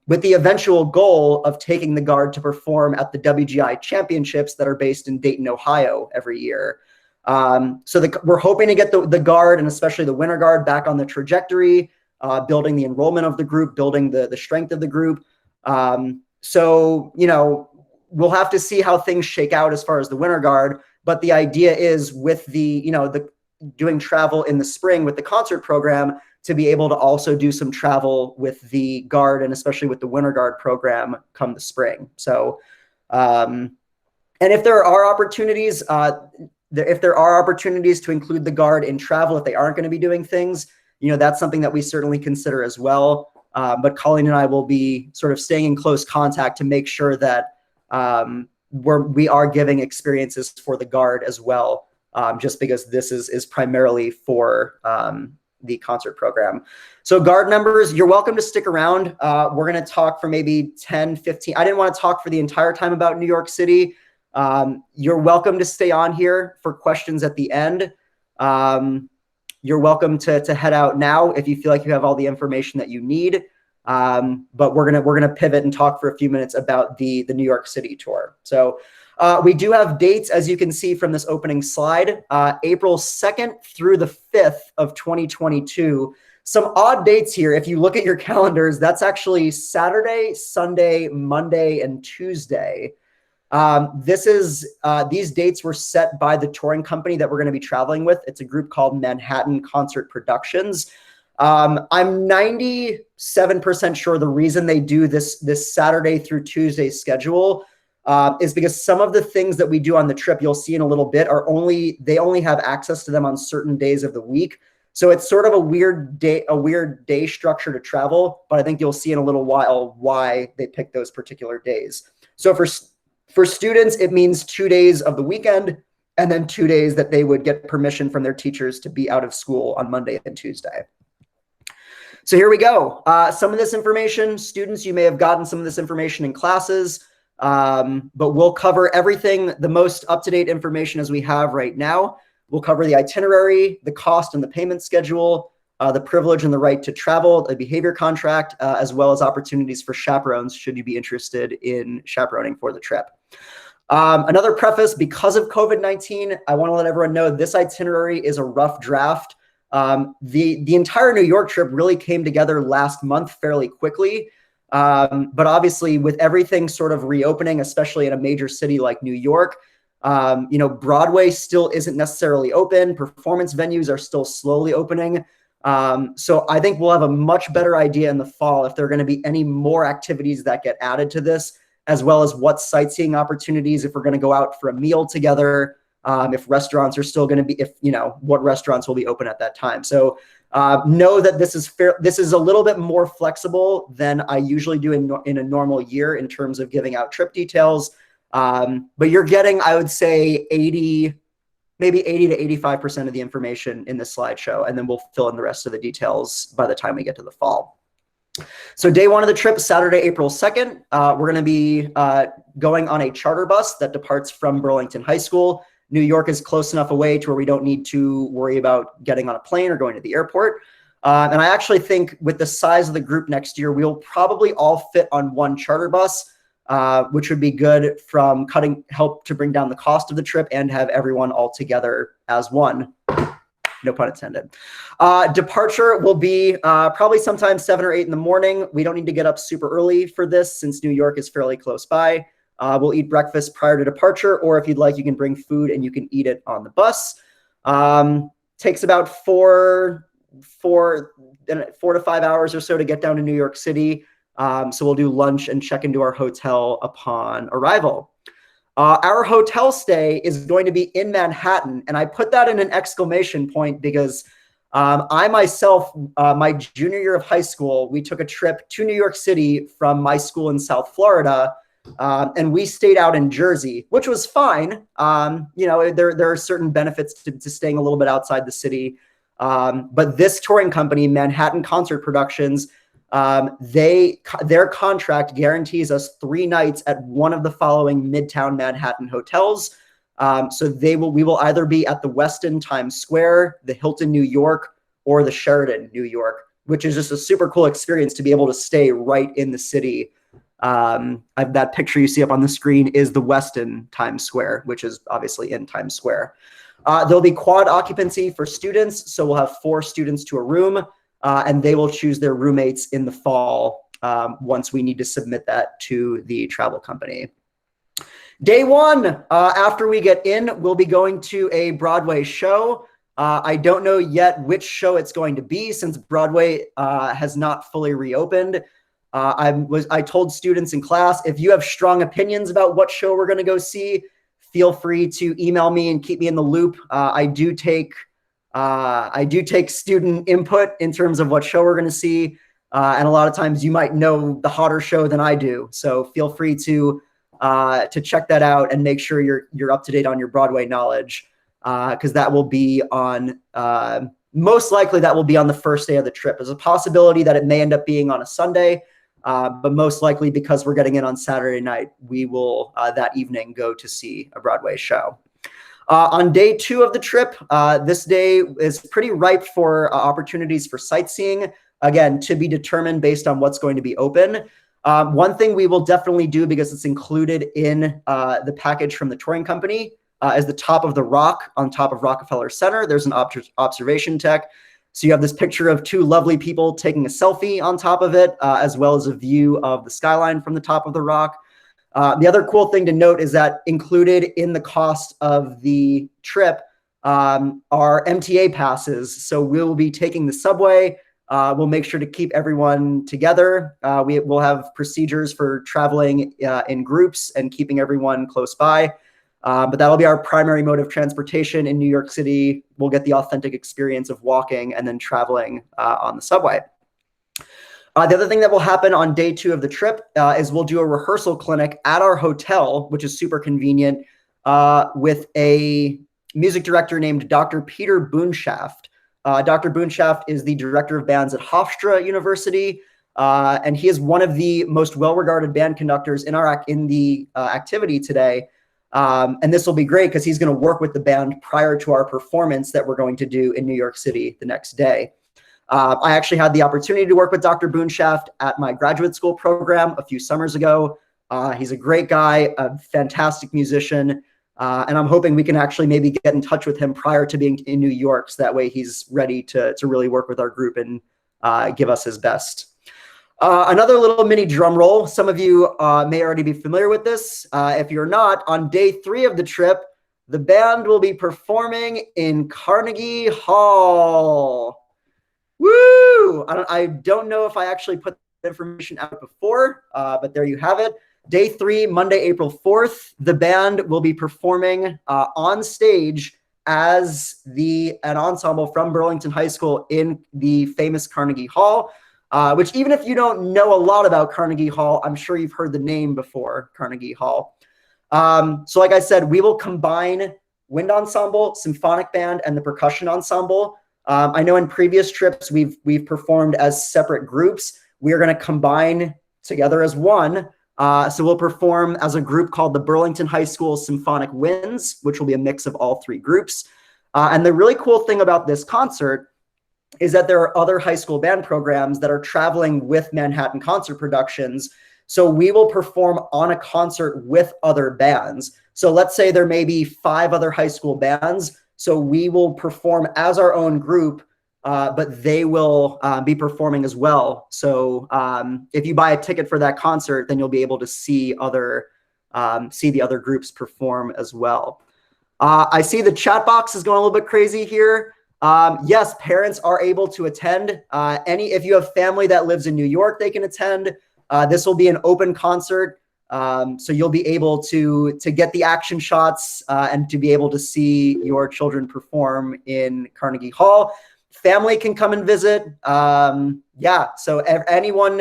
with the eventual goal of taking the Guard to perform at the WGI Championships that are based in Dayton, Ohio every year. So we're hoping to get the Guard, and especially the Winter Guard, back on the trajectory, building the enrollment of the group, building the strength of the group. So, we'll have to see how things shake out as far as the Winter Guard. But the idea is with the doing travel in the spring with the concert program to be able to also do some travel with the Guard and especially with the Winter Guard program come the spring. So, and if there are opportunities, to include the Guard in travel, if they aren't going to be doing things, that's something that we certainly consider as well. But Colleen and I will be sort of staying in close contact to make sure that we are giving experiences for the Guard as well, just because this is primarily for the concert program. So Guard members, you're welcome to stick around. We're going to talk for maybe 10, 15. I didn't want to talk for the entire time about New York City. You're welcome to stay on here for questions at the end. You're welcome to head out now if you feel like you have all the information that you need. But we're gonna pivot and talk for a few minutes about the New York City tour. So we do have dates, as you can see from this opening slide, April 2nd through the 5th of 2022. Some odd dates here. If you look at your calendars, that's actually Saturday, Sunday, Monday, and Tuesday. These dates were set by the touring company that we're going to be traveling with. It's a group called Manhattan Concert Productions. I'm 97% sure the reason they do this Saturday through Tuesday schedule is because some of the things that we do on the trip, you'll see in a little bit, they only have access to them on certain days of the week. So it's sort of a weird day structure to travel, but I think you'll see in a little while why they pick those particular days. So for students, it means 2 days of the weekend and then 2 days that they would get permission from their teachers to be out of school on Monday and Tuesday. So here we go. Some of this information, students, you may have gotten some of this information in classes, but we'll cover everything, the most up-to-date information as we have right now. We'll cover the itinerary, the cost and the payment schedule, the privilege and the right to travel, the behavior contract, as well as opportunities for chaperones should you be interested in chaperoning for the trip. Another preface, because of COVID-19, I want to let everyone know this itinerary is a rough draft. The entire New York trip really came together last month fairly quickly. But obviously with everything sort of reopening, especially in a major city like New York, Broadway still isn't necessarily open. Performance venues are still slowly opening. So I think we'll have a much better idea in the fall if there are going to be any more activities that get added to this, as well as what sightseeing opportunities, if we're going to go out for a meal together, if restaurants are still going to be, what restaurants will be open at that time. So know that this is a little bit more flexible than I usually do in a normal year in terms of giving out trip details. But you're getting, I would say, maybe 80 to 85% of the information in the slideshow, and then we'll fill in the rest of the details by the time we get to the fall. So day one of the trip, Saturday, April 2nd, we're going to be going on a charter bus that departs from Burlington High School. New York is close enough away to where we don't need to worry about getting on a plane or going to the airport. And I actually think with the size of the group next year, we'll probably all fit on one charter bus, which would be good from help to bring down the cost of the trip and have everyone all together as one. No pun intended. Departure will be probably sometime 7 or 8 in the morning. We don't need to get up super early for this since New York is fairly close by. We'll eat breakfast prior to departure, or if you'd like, you can bring food and you can eat it on the bus. Takes about 4 to 5 hours or so to get down to New York City. So we'll do lunch and check into our hotel upon arrival. Our hotel stay is going to be in Manhattan, and I put that in an exclamation point because I myself, my junior year of high school, we took a trip to New York City from my school in South Florida, and we stayed out in Jersey, which was fine. There are certain benefits to staying a little bit outside the city, but this touring company, Manhattan Concert Productions, their contract guarantees us 3 nights at one of the following Midtown Manhattan hotels. So we will either be at the Westin Times Square, the Hilton New York, or the Sheraton New York, which is just a super cool experience to be able to stay right in the city. That picture you see up on the screen is the Westin Times Square, which is obviously in Times Square. There'll be quad occupancy for students, so we'll have 4 students to a room. And they will choose their roommates in the fall once we need to submit that to the travel company. Day one, after we get in, we'll be going to a Broadway show. I don't know yet which show it's going to be since Broadway has not fully reopened. I told students in class, if you have strong opinions about what show we're going to go see, feel free to email me and keep me in the loop. I do take student input in terms of what show we're going to see. And a lot of times you might know the hotter show than I do. So feel free to check that out and make sure you're up to date on your Broadway knowledge. Cause that will be on, most likely that will be on the first day of the trip. There's a possibility that it may end up being on a Sunday. But most likely because we're getting in on Saturday night, we will that evening go to see a Broadway show. On day 2 of the trip, this day is pretty ripe for opportunities for sightseeing, again, to be determined based on what's going to be open. One thing we will definitely do, because it's included in the package from the touring company, is the top of the rock on top of Rockefeller Center. There's an observation deck. So you have this picture of 2 lovely people taking a selfie on top of it, as well as a view of the skyline from the top of the rock. The other cool thing to note is that included in the cost of the trip are MTA passes. So we'll be taking the subway We'll make sure to keep everyone together. We will have procedures for traveling in groups and keeping everyone close by. But that'll be our primary mode of transportation in New York City. We'll get the authentic experience of walking and then traveling on the subway. The other thing that will happen on day 2 of the trip is we'll do a rehearsal clinic at our hotel, which is super convenient, with a music director named Dr. Peter Boonshaft. Dr. Boonshaft is the director of bands at Hofstra University, and he is one of the most well-regarded band conductors in the activity today. And this will be great because he's going to work with the band prior to our performance that we're going to do in New York City the next day. I actually had the opportunity to work with Dr. Boonshaft at my graduate school program a few summers ago. He's a great guy, a fantastic musician, and I'm hoping we can actually maybe get in touch with him prior to being in New York, so that way he's ready to really work with our group and give us his best. Another little mini drum roll. Some of you may already be familiar with this. If you're not, on day 3 of the trip, the band will be performing in Carnegie Hall. Woo! I don't know if I actually put the information out before, but there you have it. Day 3, Monday, April 4th, the band will be performing on stage as an ensemble from Burlington High School in the famous Carnegie Hall, which even if you don't know a lot about Carnegie Hall, I'm sure you've heard the name before, Carnegie Hall. So like I said, we will combine wind ensemble, symphonic band, and the percussion ensemble. I know in previous trips, we've performed as separate groups. We are going to combine together as one. So we'll perform as a group called the Burlington High School Symphonic Winds, which will be a mix of all 3 groups. And the really cool thing about this concert is that there are other high school band programs that are traveling with Manhattan Concert Productions. So we will perform on a concert with other bands. So let's say there may be 5 other high school bands. So we will perform as our own group, but they will be performing as well. So if you buy a ticket for that concert, then you'll be able to see the other groups perform as well. I see the chat box is going a little bit crazy here. Yes, parents are able to attend. If you have family that lives in New York, they can attend. This will be an open concert. So you'll be able to get the action shots and to be able to see your children perform in Carnegie Hall. Family can come and visit. Yeah, so anyone,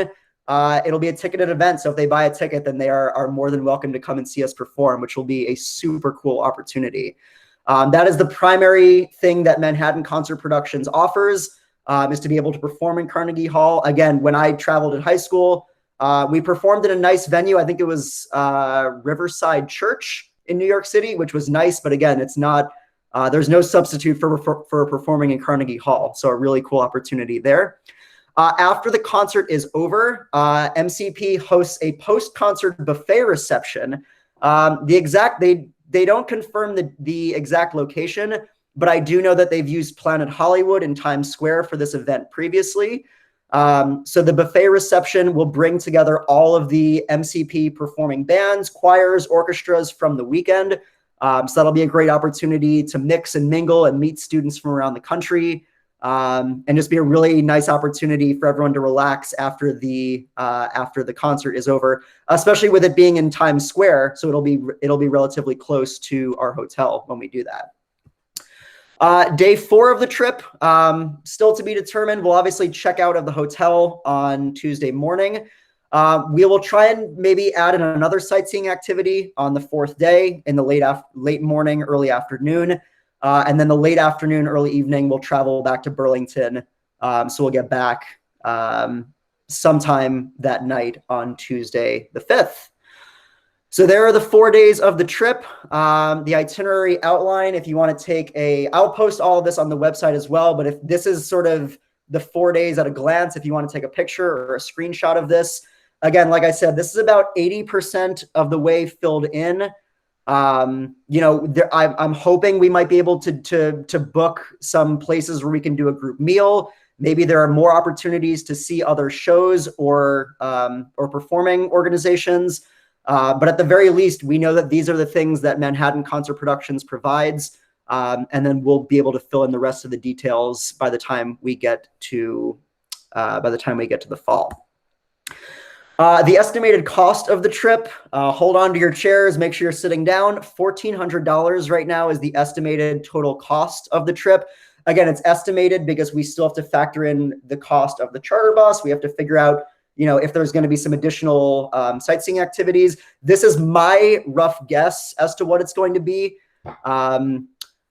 it'll be a ticketed event. So if they buy a ticket, then they are more than welcome to come and see us perform, which will be a super cool opportunity. That is the primary thing that Manhattan Concert Productions offers, is to be able to perform in Carnegie Hall. Again, when I traveled in high school, we performed in a nice venue. I think it was Riverside Church in New York City, which was nice. But again, it's not, there's no substitute for performing in Carnegie Hall. So a really cool opportunity there. After the concert is over, MCP hosts a post-concert buffet reception. They don't confirm the exact location, but I do know that they've used Planet Hollywood in Times Square for this event previously. So the buffet reception will bring together all of the MCP performing bands, choirs, orchestras from the weekend. So that'll be a great opportunity to mix and mingle and meet students from around the country, and just be a really nice opportunity for everyone to relax after the concert is over, especially with it being in Times Square. So it'll be relatively close to our hotel when we do that. Day 4 of the trip, still to be determined. We'll obviously check out of the hotel on Tuesday morning. We will try and maybe add in another sightseeing activity on the 4th day in the late morning, early afternoon. And then the late afternoon, early evening, we'll travel back to Burlington. So we'll get back sometime that night on Tuesday the 5th. So there are the 4 days of the trip. The itinerary outline, if you want to take I'll post all of this on the website as well, but if this is sort of the 4 days at a glance, if you want to take a picture or a screenshot of this, again, like I said, this is about 80% of the way filled in. I'm hoping we might be able to book some places where we can do a group meal. Maybe there are more opportunities to see other shows or performing organizations. But at the very least, we know that these are the things that Manhattan Concert Productions provides. And then we'll be able to fill in the rest of the details by the time we get to by the time we get to the fall. The estimated cost of the trip, hold on to your chairs, make sure you're sitting down. $1,400 right now is the estimated total cost of the trip. Again, it's estimated because we still have to factor in the cost of the charter bus. We have to figure out, if there's going to be some additional sightseeing activities. This is my rough guess as to what it's going to be.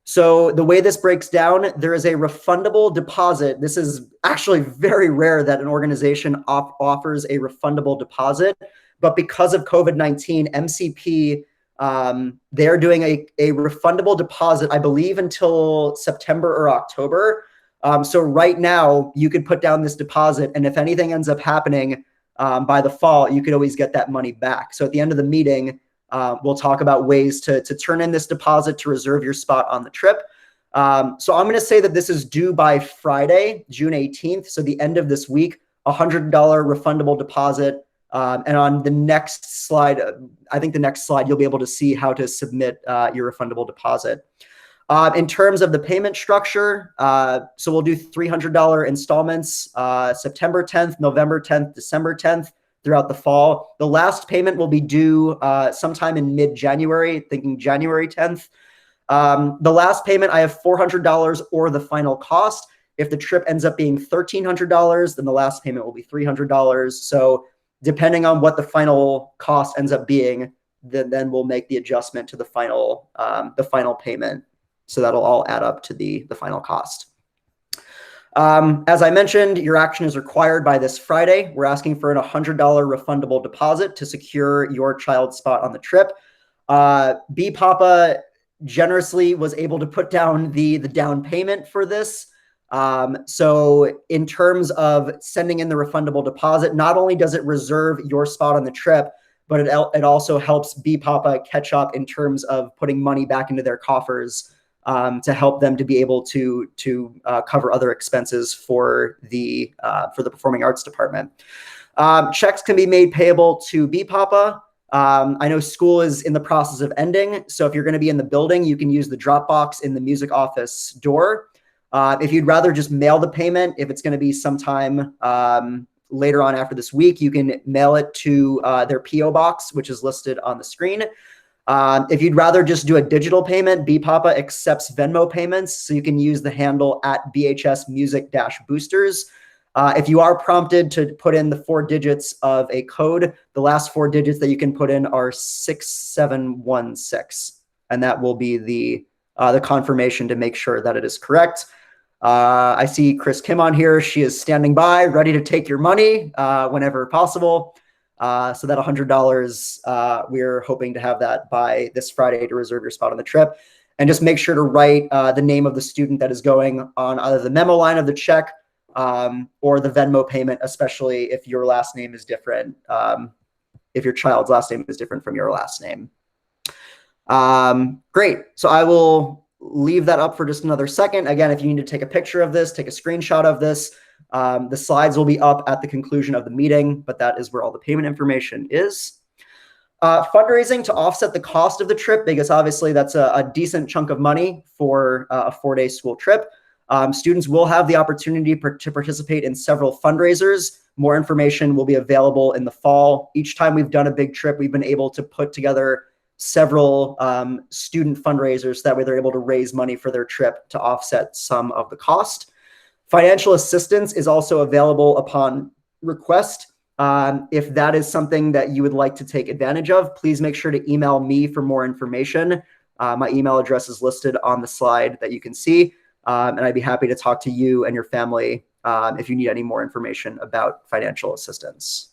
So the way this breaks down, there is a refundable deposit. This is actually very rare that an organization offers a refundable deposit, but because of COVID-19, MCP, they're doing a refundable deposit, I believe, until September or October. So right now, you could put down this deposit, and if anything ends up happening by the fall, you could always get that money back. So at the end of the meeting, we'll talk about ways to turn in this deposit to reserve your spot on the trip. So I'm going to say that this is due by Friday, June 18th. So the end of this week, $100 refundable deposit. And on the next slide, I think the next slide, you'll be able to see how to submit your refundable deposit. In terms of the payment structure, so we'll do $300 installments, September 10th, November 10th, December 10th, throughout the fall. The last payment will be due sometime in mid-January, thinking January 10th. The last payment, I have $400 or the final cost. If the trip ends up being $1,300, then the last payment will be $300. So depending on what the final cost ends up being, then we'll make the adjustment to the final payment. So that'll all add up to the final cost. As I mentioned, your action is required by this Friday. We're asking for a $100 refundable deposit to secure your child's spot on the trip. BPAPA generously was able to put down the down payment for this. So in terms of sending in the refundable deposit, not only does it reserve your spot on the trip, but it also helps BPAPA catch up in terms of putting money back into their coffers to help them to be able to cover other expenses for the Performing Arts Department. Checks can be made payable to BPAPA. I know school is in the process of ending, so if you're going to be in the building, you can use the drop box in the music office door. If you'd rather just mail the payment, if it's going to be sometime later on after this week, you can mail it to their PO box, which is listed on the screen. If you'd rather just do a digital payment, BPAPA accepts Venmo payments, so you can use the handle at BHS Music-Boosters. If you are prompted to put in the 4 digits of a code, the last 4 digits that you can put in are 6716, and that will be the confirmation to make sure that it is correct. I see Chris Kim on here. She is standing by, ready to take your money whenever possible. So that $100, we're hoping to have that by this Friday to reserve your spot on the trip. And just make sure to write the name of the student that is going on either the memo line of the check or the Venmo payment, especially if your last name is different, if your child's last name is different from your last name. Great. So I will leave that up for just another second. Again, if you need to take a picture of this, take a screenshot of this. The slides will be up at the conclusion of the meeting, but that is where all the payment information is. Fundraising to offset the cost of the trip, because obviously that's a decent chunk of money for a 4-day school trip. Students will have the opportunity to participate in several fundraisers. More information will be available in the fall. Each time we've done a big trip, we've been able to put together several student fundraisers. That way they're able to raise money for their trip to offset some of the cost. Financial assistance is also available upon request. If that is something that you would like to take advantage of, please make sure to email me for more information. My email address is listed on the slide that you can see, and I'd be happy to talk to you and your family if you need any more information about financial assistance.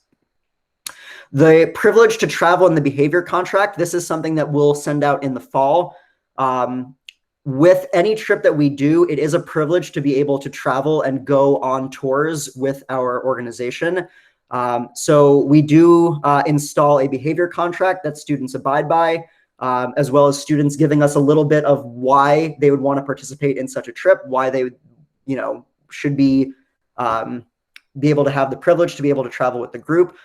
The privilege to travel in the behavior contract, this is something that we'll send out in the fall. With any trip that we do, it is a privilege to be able to travel and go on tours with our organization. So we do install a behavior contract that students abide by, as well as students giving us a little bit of why they would want to participate in such a trip, why they would, should be able to have the privilege to be able to travel with the group.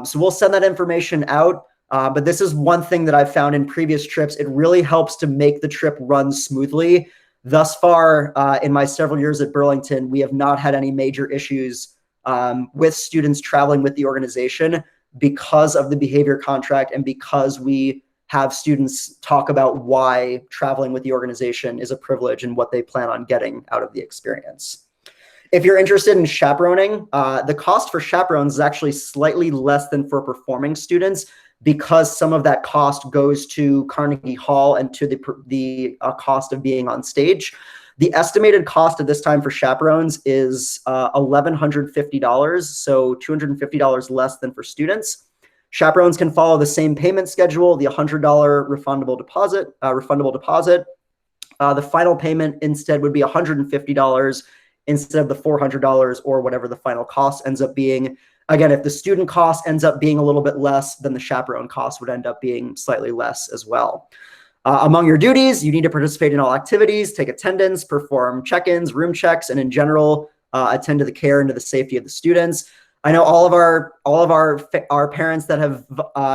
So we'll send that information out. But this is one thing that I've found in previous trips. It really helps to make the trip run smoothly. Thus far, in my several years at Burlington, we have not had any major issues with students traveling with the organization because of the behavior contract and because we have students talk about why traveling with the organization is a privilege and what they plan on getting out of the experience. If you're interested in chaperoning, the cost for chaperones is actually slightly less than for performing students because some of that cost goes to Carnegie Hall and to the cost of being on stage. The estimated cost at this time for chaperones is $1,150, so $250 less than for students. Chaperones can follow the same payment schedule, the $100 refundable deposit. The final payment instead would be $150 instead of the $400 or whatever the final cost ends up being. Again, if the student cost ends up being a little bit less, then the chaperone cost would end up being slightly less as well. Among your duties, you need to participate in all activities, take attendance, perform check-ins, room checks, and in general, attend to the care and to the safety of the students. I know all of our parents that have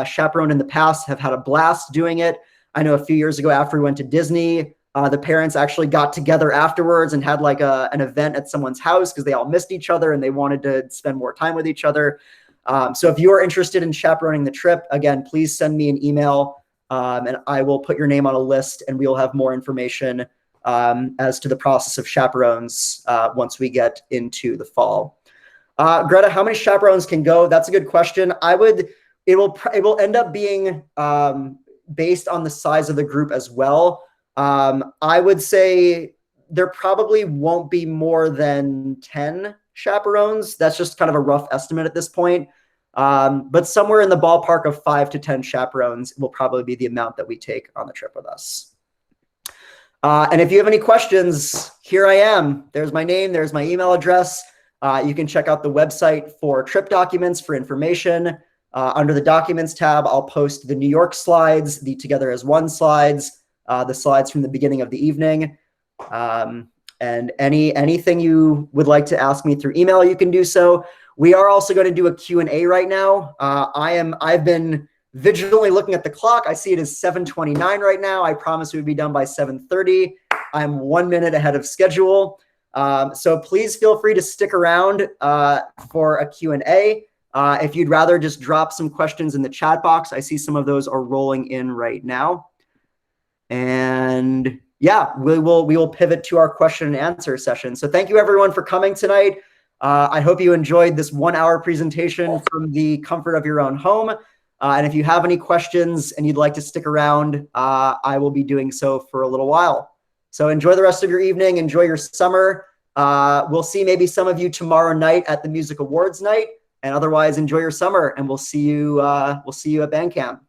chaperoned in the past have had a blast doing it. I know a few years ago after we went to Disney, the parents actually got together afterwards and had like an event at someone's house because they all missed each other and they wanted to spend more time with each other. So if you are interested in chaperoning the trip, again, please send me an email and I will put your name on a list and we'll have more information as to the process of chaperones once we get into the fall. Greta, how many chaperones can go? That's a good question. It will end up being based on the size of the group as well. I would say there probably won't be more than 10 chaperones. That's just kind of a rough estimate at this point. But somewhere in the ballpark of 5 to 10 chaperones will probably be the amount that we take on the trip with us. And if you have any questions, here I am. There's my name. There's my email address. You can check out the website for trip documents for information. Under the documents tab, I'll post the New York slides, the Together as One slides, the slides from the beginning of the evening. And anything you would like to ask me through email, you can do so. We are also going to do a Q&A right now. I've been vigilantly looking at the clock. I see it as 7:29 right now. I promised we would be done by 7:30. I'm 1 minute ahead of schedule. So please feel free to stick around for a Q&A. If you'd rather just drop some questions in the chat box, I see some of those are rolling in right now. And yeah, we will pivot to our question and answer session. So thank you everyone for coming tonight. I hope you enjoyed this 1 hour presentation from the comfort of your own home. And if you have any questions and you'd like to stick around, I will be doing so for a little while. So enjoy the rest of your evening. Enjoy your summer. We'll see maybe some of you tomorrow night at the Music Awards night. And otherwise, enjoy your summer. And we'll see you at band camp.